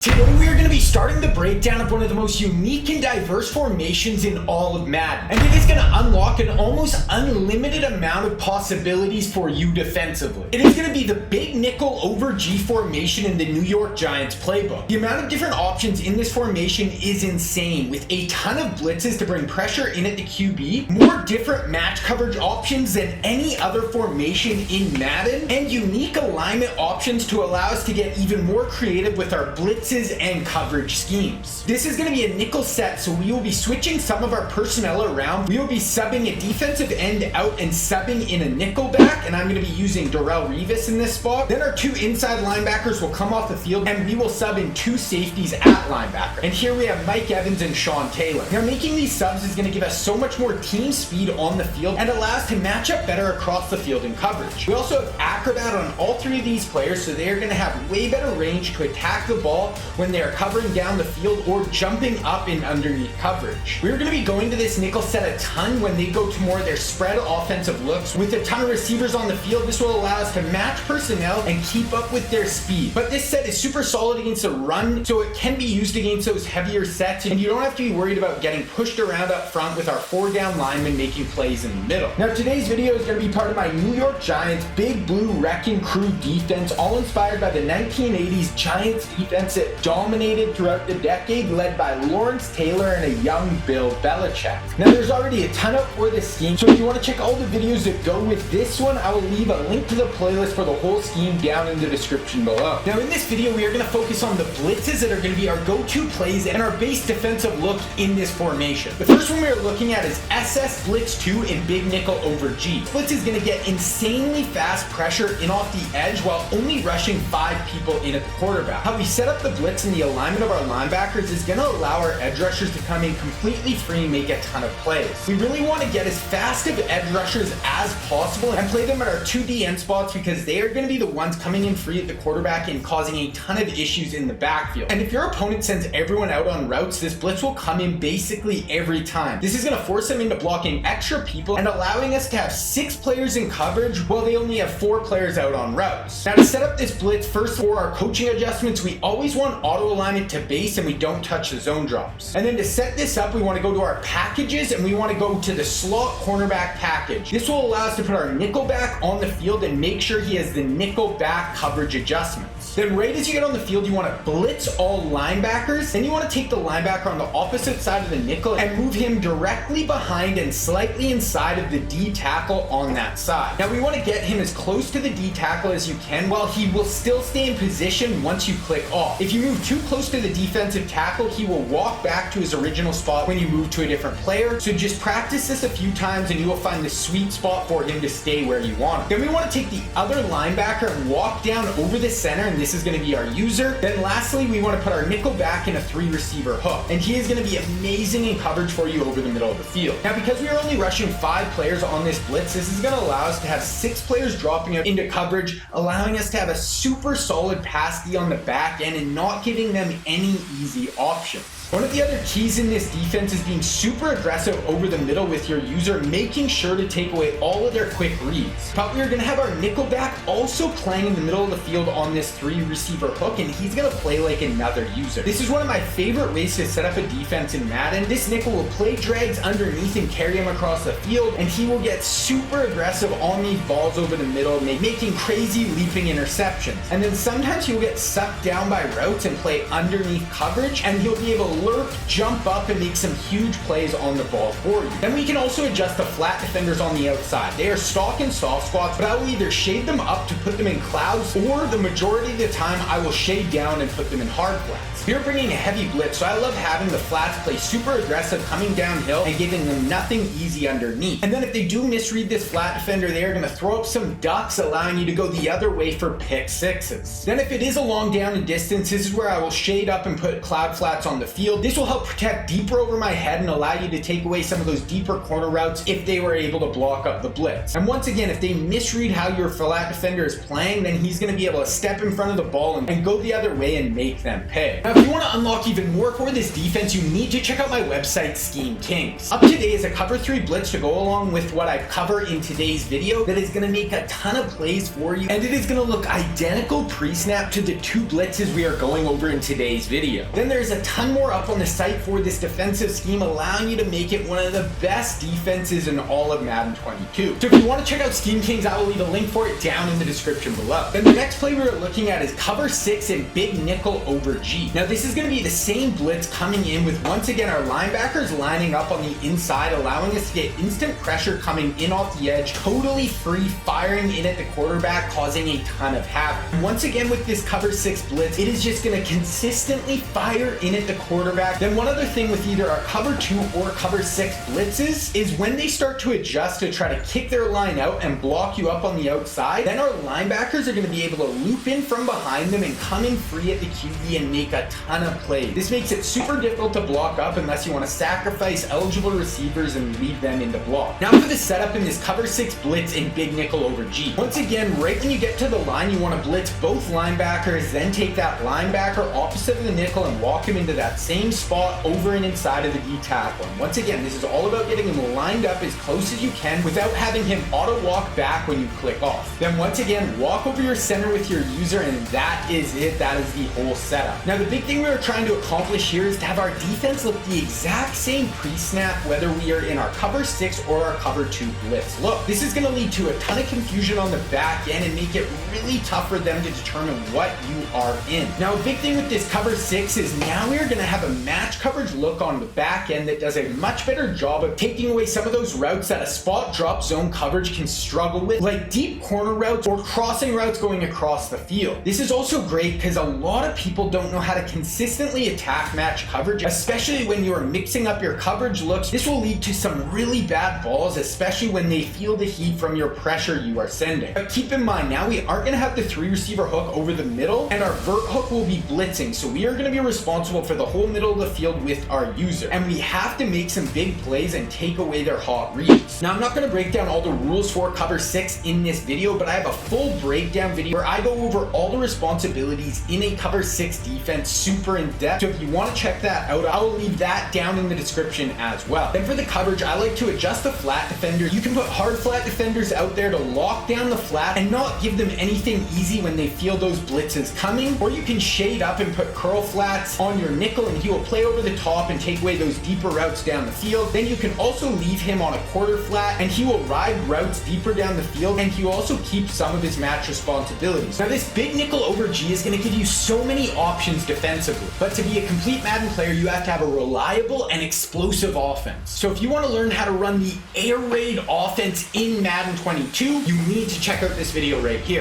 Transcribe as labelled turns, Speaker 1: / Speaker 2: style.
Speaker 1: Today we are going to be starting the breakdown of one of the most unique and diverse formations in all of Madden. And it is going to unlock an almost unlimited amount of possibilities for you defensively. It is going to be the big nickel over G formation in the New York Giants playbook. The amount of different options in this formation is insane, with a ton of blitzes to bring pressure in at the QB, more different match coverage options than any other formation in Madden, and unique alignment options to allow us to get even more creative with our blitzes and coverage schemes. This is going to be a nickel set, so we will be switching some of our personnel around. We will be subbing a defensive end out and subbing in a nickel back, and I'm going to be using Darrelle Revis in this spot. Then our two inside linebackers will come off the field, and we will sub in two safeties at linebacker. And here we have Mike Evans and Sean Taylor. Now, making these subs is going to give us so much more team speed on the field and allow us to match up better across the field in coverage. We also have ACROBAT on all three of these players, so they are going to have way better range to attack the ball when they are covering down the field or jumping up in underneath coverage. We're going to be going to this nickel set a ton when they go to more of their spread offensive looks. With a ton of receivers on the field, this will allow us to match personnel and keep up with their speed. But this set is super solid against the run, so it can be used against those heavier sets, and you don't have to be worried about getting pushed around up front with our 4-down linemen making plays in the middle. Now, today's video is going to be part of my New York Giants Big Blue Wrecking Crew defense, all inspired by the 1980s Giants defense that dominated throughout the decade, led by Lawrence Taylor and a young Bill Belichick. Now, there's already a ton up for this scheme, so if you want to check all the videos that go with this one, I will leave a link to the playlist for the whole scheme down in the description below. Now, in this video, we are going to focus on the blitzes that are going to be our go-to plays and our base defensive look in this formation. The first one we are looking at is SS Blitz 2 in big nickel over G. Blitz is going to get insanely fast pressure in off the edge while only rushing 5 people in at the quarterback. How we set up the blitz and the alignment of our linebackers is going to allow our edge rushers to come in completely free and make a ton of plays. We really want to get as fast of edge rushers as possible and play them at our 2D end spots because they are going to be the ones coming in free at the quarterback and causing a ton of issues in the backfield. And if your opponent sends everyone out on routes, this blitz will come in basically every time. This is going to force them into blocking extra people and allowing us to have 6 players in coverage while they only have 4 players out on routes. Now, to set up this blitz, first for our coaching adjustments, we always want auto alignment to base and we don't touch the zone drops. And then to set this up, we want to go to our packages and we want to go to the slot cornerback package. This will allow us to put our nickel back on the field and make sure he has the nickel back coverage adjustments. Then right as you get on the field, you want to blitz all linebackers. Then you want to take the linebacker on the opposite side of the nickel and move him directly behind and slightly inside of the D tackle on that side. Now we want to get him as close to the D tackle as you can while he will still stay in position once you click off. If you move too close to the defensive tackle, he will walk back to his original spot when you move to a different player. So just practice this a few times and you will find the sweet spot for him to stay where you want him. Then we want to take the other linebacker and walk down over the center, and this is going to be our user. Then lastly, we want to put our nickel back in a 3-receiver hook, and he is going to be amazing in coverage for you over the middle of the field. Now, because we are only rushing 5 players on this blitz, this is going to allow us to have 6 players dropping out into coverage, allowing us to have a super solid pass D on the back end and not giving them any easy options. One of the other keys in this defense is being super aggressive over the middle with your user, making sure to take away all of their quick reads. But we're going to have our nickel back also playing in the middle of the field on this 3-receiver hook, and he's going to play like another user. This is one of my favorite ways to set up a defense in Madden. This nickel will play drags underneath and carry him across the field, and he will get super aggressive on these balls over the middle, making crazy leaping interceptions. And then sometimes he'll get sucked down by routes and play underneath coverage, and he'll be able to lurk, jump up, and make some huge plays on the ball for you. Then we can also adjust the flat defenders on the outside. They are stock and soft squats, but I will either shade them up to put them in clouds, or the majority of the time I will shade down and put them in hard flats. We're bringing a heavy blitz, so I love having the flats play super aggressive coming downhill and giving them nothing easy underneath. And then if they do misread this flat defender, they are going to throw up some ducks, allowing you to go the other way for pick sixes. Then if it is a long down and distance, this is where I will shade up and put cloud flats on the field. This will help protect deeper over my head and allow you to take away some of those deeper corner routes if they were able to block up the blitz. And once again, if they misread how your flat defender is playing, then he's going to be able to step in front front of the ball and go the other way and make them pay. Now, if you want to unlock even more for this defense, you need to check out my website, Scheme Kings. Up today is a cover 3 blitz to go along with what I cover in today's video that is going to make a ton of plays for you, and it is going to look identical pre-snap to the 2 blitzes we are going over in today's video. Then there's a ton more up on the site for this defensive scheme, allowing you to make it one of the best defenses in all of Madden 22. So if you want to check out Scheme Kings, I will leave a link for it down in the description below. Then the next play we're looking at is cover 6 and big nickel over G. Now this is going to be the same blitz coming in with, once again, our linebackers lining up on the inside, allowing us to get instant pressure coming in off the edge, totally free, firing in at the quarterback, causing a ton of havoc. And once again, with this cover 6 blitz, it is just going to consistently fire in at the quarterback. Then one other thing with either our cover 2 or cover 6 blitzes is when they start to adjust to try to kick their line out and block you up on the outside, then our linebackers are going to be able to loop in from behind them and come in free at the QB and make a ton of plays. This makes it super difficult to block up unless you want to sacrifice eligible receivers and leave them in the block. Now for the setup in this cover 6 blitz in big nickel over G. Once again, right when you get to the line, you want to blitz both linebackers, then take that linebacker opposite of the nickel and walk him into that same spot over and inside of the D tackle. And once again, this is all about getting him lined up as close as you can without having him auto walk back when you click off. Then once again, walk over your center with your user, and that is it. That is the whole setup. Now the big thing we are trying to accomplish here is to have our defense look the exact same pre-snap whether we are in our cover 6 or our cover 2 blitz look. This is going to lead to a ton of confusion on the back end and make it really tough for them to determine what you are in. Now a big thing with this cover 6 is now we are going to have a match coverage look on the back end that does a much better job of taking away some of those routes that a spot drop zone coverage can struggle with, like deep corner routes or crossing routes going across the field. This is also great because a lot of people don't know how to consistently attack match coverage, especially when you are mixing up your coverage looks. This will lead to some really bad balls, especially when they feel the heat from your pressure you are sending. But keep in mind, now we aren't going to have the 3 receiver hook over the middle, and our vert hook will be blitzing, so we are going to be responsible for the whole middle of the field with our user, and we have to make some big plays and take away their hot reads. Now I'm not going to break down all the rules for cover 6 in this video, but I have a full breakdown video where I go over all the responsibilities in a cover 6 defense super in depth. So if you want to check that out, I will leave that down in the description as well. Then for the coverage, I like to adjust the flat defenders. You can put hard flat defenders out there to lock down the flat and not give them anything easy when they feel those blitzes coming, or you can shade up and put curl flats on your nickel and he will play over the top and take away those deeper routes down the field. Then you can also leave him on a quarter flat and he will ride routes deeper down the field, and he will also keep some of his match responsibilities. Now this big nickel over G is going to give you so many options defensively, but to be a complete Madden player, you have to have a reliable and explosive offense. So if you want to learn how to run the air raid offense in Madden 22, you need to check out this video right here.